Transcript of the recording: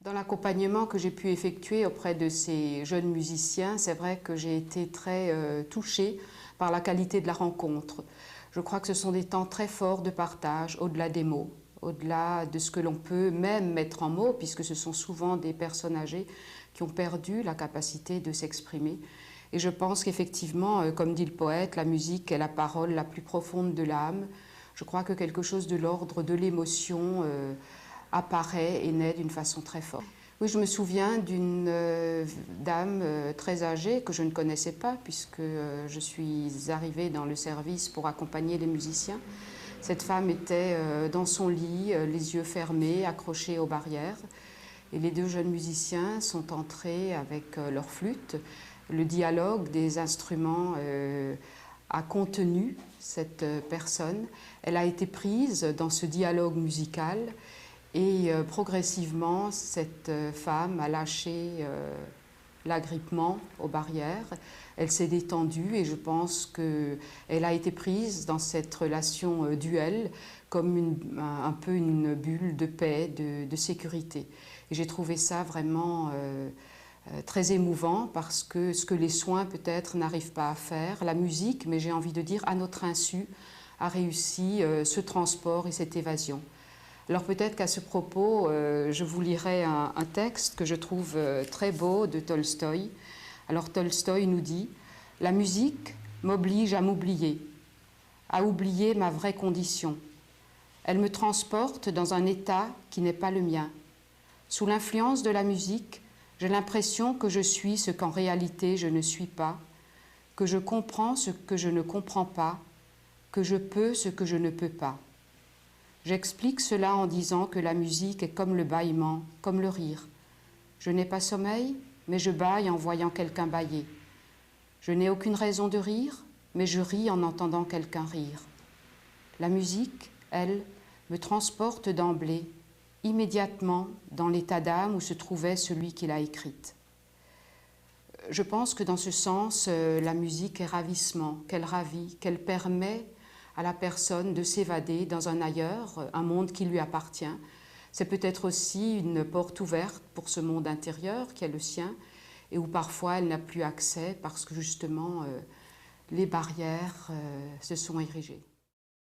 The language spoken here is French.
Dans l'accompagnement que j'ai pu effectuer auprès de ces jeunes musiciens, c'est vrai que j'ai été très touchée par la qualité de la rencontre. Je crois que ce sont des temps très forts de partage, au-delà des mots, au-delà de ce que l'on peut même mettre en mots, puisque ce sont souvent des personnes âgées qui ont perdu la capacité de s'exprimer. Et je pense qu'effectivement, comme dit le poète, la musique est la parole la plus profonde de l'âme. Je crois que quelque chose de l'ordre de l'émotion apparaît et naît d'une façon très forte. Oui, je me souviens d'une dame très âgée que je ne connaissais pas puisque je suis arrivée dans le service pour accompagner les musiciens. Cette femme était dans son lit, les yeux fermés, accrochée aux barrières. Et les deux jeunes musiciens sont entrés avec leur flûte. Le dialogue des instruments a contenu cette personne. Elle a été prise dans ce dialogue musical. Et progressivement, cette femme a lâché l'agrippement aux barrières. Elle s'est détendue et je pense qu'elle a été prise dans cette relation duel comme un peu une bulle de paix, de sécurité. Et j'ai trouvé ça vraiment très émouvant parce que ce que les soins peut-être n'arrivent pas à faire, la musique, mais j'ai envie de dire à notre insu, a réussi ce transport et cette évasion. Alors peut-être qu'à ce propos, je vous lirai un texte que je trouve très beau de Tolstoï. Alors Tolstoï nous dit « La musique m'oblige à m'oublier, à oublier ma vraie condition. Elle me transporte dans un état qui n'est pas le mien. Sous l'influence de la musique, j'ai l'impression que je suis ce qu'en réalité je ne suis pas, que je comprends ce que je ne comprends pas, que je peux ce que je ne peux pas. J'explique cela en disant que la musique est comme le bâillement, comme le rire. Je n'ai pas sommeil, mais je bâille en voyant quelqu'un bâiller. Je n'ai aucune raison de rire, mais je ris en entendant quelqu'un rire. La musique, elle, me transporte d'emblée, immédiatement dans l'état d'âme où se trouvait celui qui l'a écrite. Je pense que dans ce sens, la musique est ravissement, qu'elle ravit, qu'elle permet à la personne de s'évader dans un ailleurs, un monde qui lui appartient. C'est peut-être aussi une porte ouverte pour ce monde intérieur qui est le sien et où parfois elle n'a plus accès parce que justement les barrières se sont érigées.